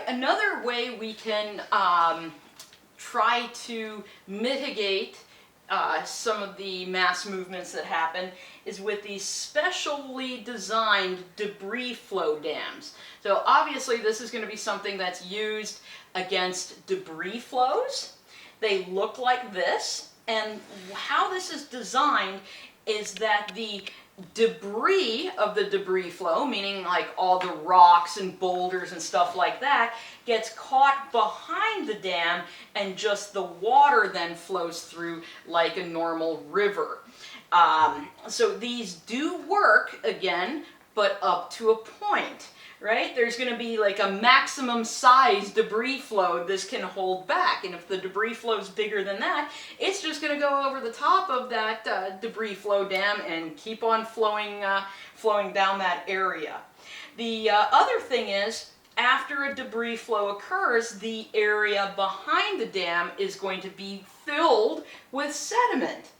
right, another way we can try to mitigate some of the mass movements that happen is with these specially designed debris flow dams. So obviously this is going to be something that's used against debris flows. They look like this, and how this is designed is that the debris of the debris flow, meaning like all the rocks and boulders and stuff like that, gets caught behind the dam, and just the water then flows through like a normal river. So these do work, again, but up to a point. Right? There's going to be like a maximum size debris flow this can hold back, and if the debris flow is bigger than that, it's just going to go over the top of that debris flow dam and keep on flowing down that area. The other thing is, after a debris flow occurs, the area behind the dam is going to be filled with sediment.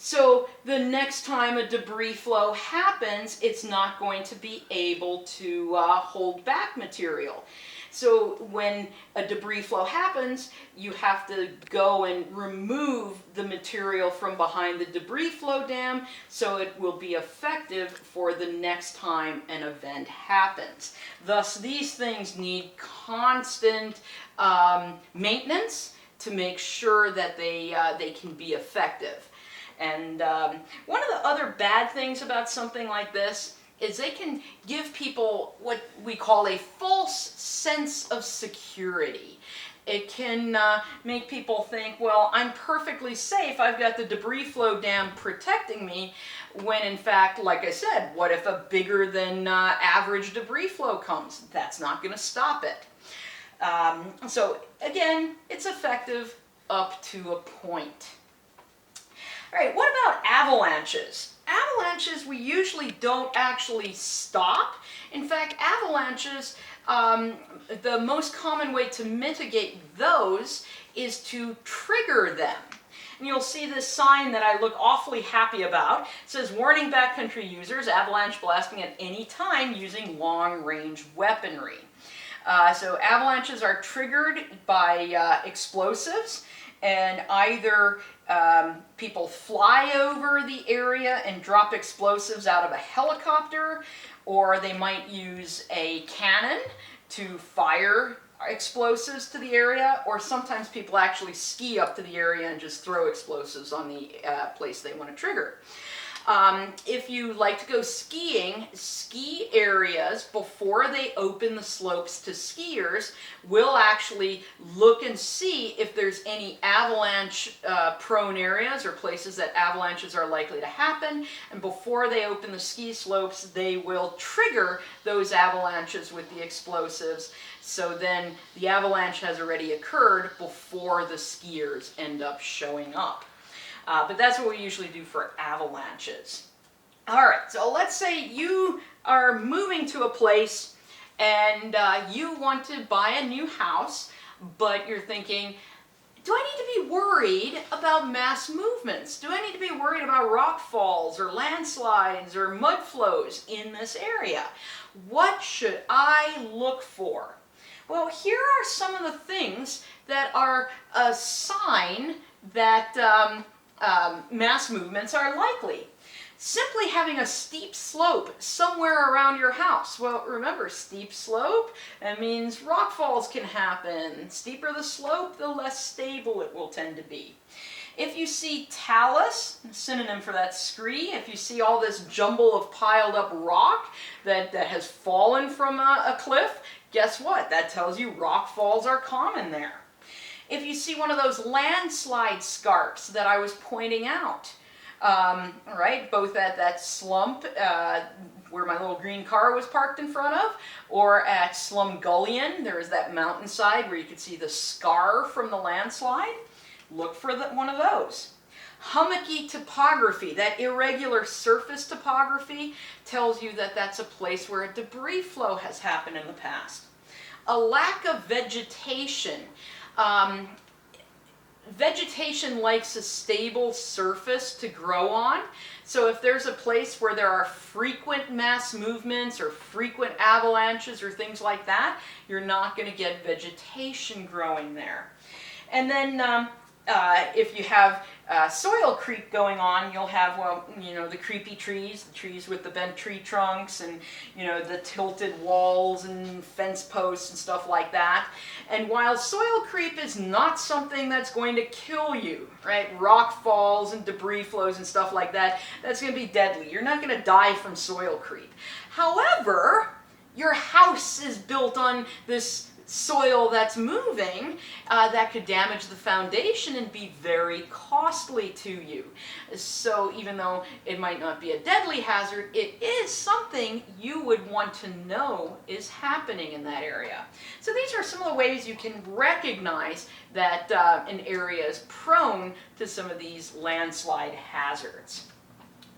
So the next time a debris flow happens, it's not going to be able to hold back material. So when a debris flow happens, you have to go and remove the material from behind the debris flow dam so it will be effective for the next time an event happens. Thus, these things need constant maintenance to make sure that they can be effective. And one of the other bad things about something like this is they can give people what we call a false sense of security. It can make people think, well, I'm perfectly safe, I've got the debris flow dam protecting me, when in fact, like I said, what if a bigger than average debris flow comes? That's not going to stop it. So again, it's effective up to a point. All right, what about avalanches? Avalanches we usually don't actually stop. In fact, avalanches, the most common way to mitigate those is to trigger them. And you'll see this sign that I look awfully happy about. It says, "Warning backcountry users, avalanche blasting at any time using long-range weaponry." So avalanches are triggered by explosives, and either people fly over the area and drop explosives out of a helicopter, or they might use a cannon to fire explosives to the area, or sometimes people actually ski up to the area and just throw explosives on the place they want to trigger. If you like to go skiing, ski areas, before they open the slopes to skiers, will actually look and see if there's any avalanche prone areas or places that avalanches are likely to happen. And before they open the ski slopes, they will trigger those avalanches with the explosives. So then the avalanche has already occurred before the skiers end up showing up. But that's what we usually do for avalanches. All right, so let's say you are moving to a place and you want to buy a new house, but you're thinking, do I need to be worried about mass movements? Do I need to be worried about rock falls or landslides or mud flows in this area? What should I look for? Well, here are some of the things that are a sign that mass movements are likely. Simply having a steep slope somewhere around your house. Well, remember, steep slope, that means rock falls can happen. Steeper the slope, the less stable it will tend to be. If you see talus, a synonym for that scree, if you see all this jumble of piled up rock that has fallen from a cliff, guess what? That tells you rock falls are common there. If you see one of those landslide scarps that I was pointing out, right, both at that slump where my little green car was parked in front of, or at Slumgullion, there is that mountainside where you could see the scar from the landslide, look for one of those. Hummocky topography, that irregular surface topography, tells you that that's a place where a debris flow has happened in the past. A lack of vegetation. vegetation likes a stable surface to grow on. So if there's a place where there are frequent mass movements or frequent avalanches or things like that, you're not going to get vegetation growing there. And then if you have soil creep going on, you'll have, well, you know, the creepy trees, the trees with the bent tree trunks, and, you know, the tilted walls and fence posts and stuff like that. And while soil creep is not something that's going to kill you, right? Rock falls and debris flows and stuff like that, that's going to be deadly. You're not going to die from soil creep. However, your house is built on this soil that's moving, that could damage the foundation and be very costly to you. So even though it might not be a deadly hazard, it is something you would want to know is happening in that area. So these are some of the ways you can recognize that an area is prone to some of these landslide hazards.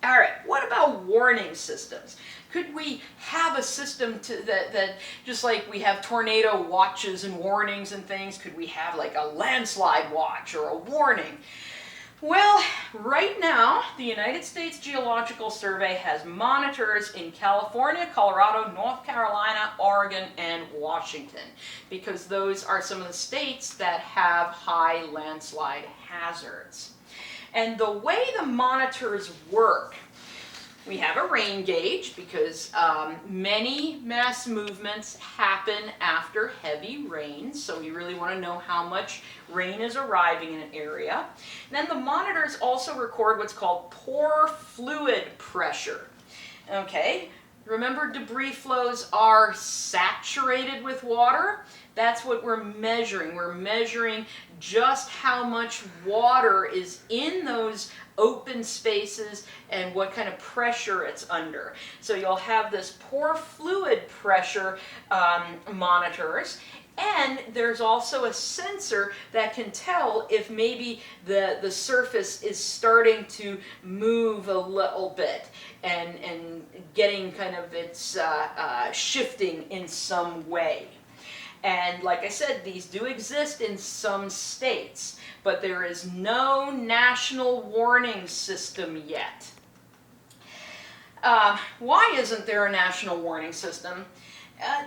All right, what about warning systems? Could we have a system that just like we have tornado watches and warnings and things, could we have like a landslide watch or a warning? Well, right now, the United States Geological Survey has monitors in California, Colorado, North Carolina, Oregon, and Washington, because those are some of the states that have high landslide hazards. And the way the monitors work, we have a rain gauge because many mass movements happen after heavy rain, so we really want to know how much rain is arriving in an area. And then the monitors also record what's called pore fluid pressure. Okay, remember debris flows are saturated with water? That's what we're measuring. We're measuring just how much water is in those open spaces and what kind of pressure it's under. So you'll have this pore fluid pressure monitors, and there's also a sensor that can tell if maybe the surface is starting to move a little bit and getting kind of its shifting in some way. And like I said, these do exist in some states, but there is no national warning system yet. Why isn't there a national warning system?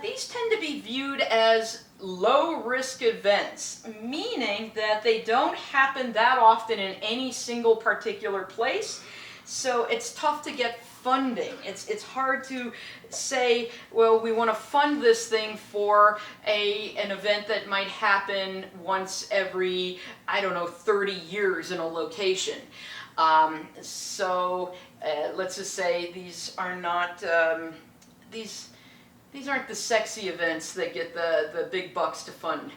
These tend to be viewed as low-risk events, meaning that they don't happen that often in any single particular place, so it's tough to get funding. It's hard to say, well, we want to fund this thing for an event that might happen once every, I don't know, 30 years in a location. Let's just say these are not, these aren't the sexy events that get the big bucks to fund,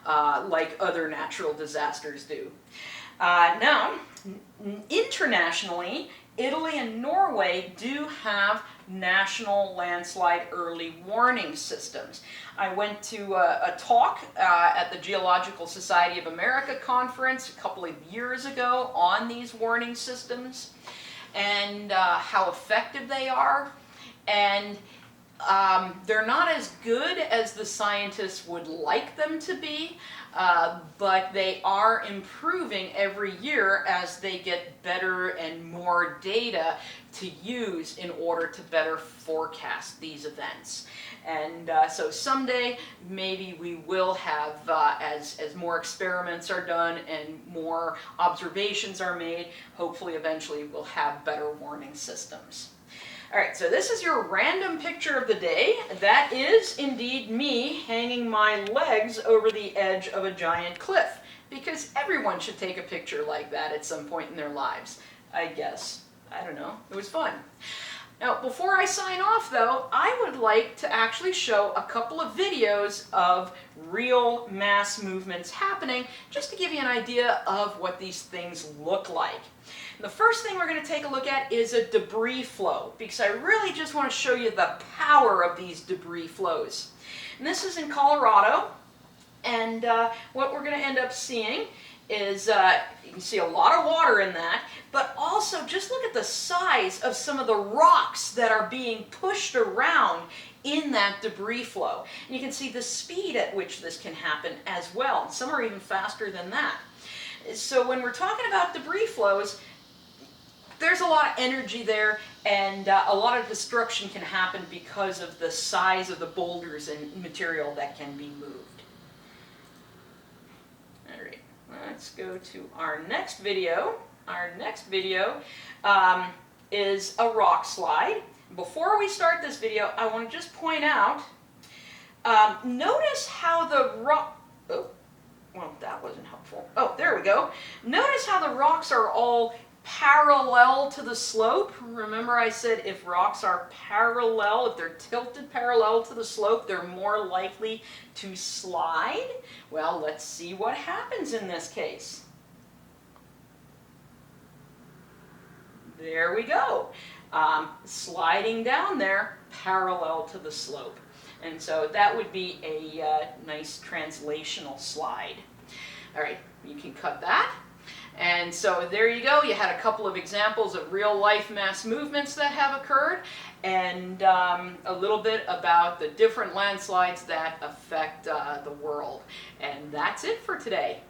like other natural disasters do. Now, internationally, Italy and Norway do have national landslide early warning systems. I went to a talk at the Geological Society of America conference a couple of years ago on these warning systems and how effective they are. And they're not as good as the scientists would like them to be, but they are improving every year as they get better and more data to use in order to better forecast these events. And so someday maybe we will have, as more experiments are done and more observations are made, hopefully eventually we'll have better warning systems. All right, so this is your random picture of the day. That is indeed me hanging my legs over the edge of a giant cliff, because everyone should take a picture like that at some point in their lives, I guess. I don't know, it was fun. Now, before I sign off though, I would like to actually show a couple of videos of real mass movements happening, just to give you an idea of what these things look like. The first thing we're going to take a look at is a debris flow, because I really just want to show you the power of these debris flows. And this is in Colorado, and what we're going to end up seeing is, you can see a lot of water in that, but also just look at the size of some of the rocks that are being pushed around in that debris flow. And you can see the speed at which this can happen as well. Some are even faster than that. So when we're talking about debris flows, there's a lot of energy there, and a lot of destruction can happen because of the size of the boulders and material that can be moved. All right, let's go to our next video. Our next video is a rock slide. Before we start this video, I want to just point out, notice how the rock, oh, well, that wasn't helpful. Oh, there we go. Notice how the rocks are all parallel to the slope. Remember I said if rocks are parallel, if they're tilted parallel to the slope, they're more likely to slide. Well, let's see what happens in this case. There we go. Sliding down there parallel to the slope. And so that would be a nice translational slide. All right, you can cut that. And so there you go. You had a couple of examples of real-life mass movements that have occurred, and a little bit about the different landslides that affect the world. And that's it for today.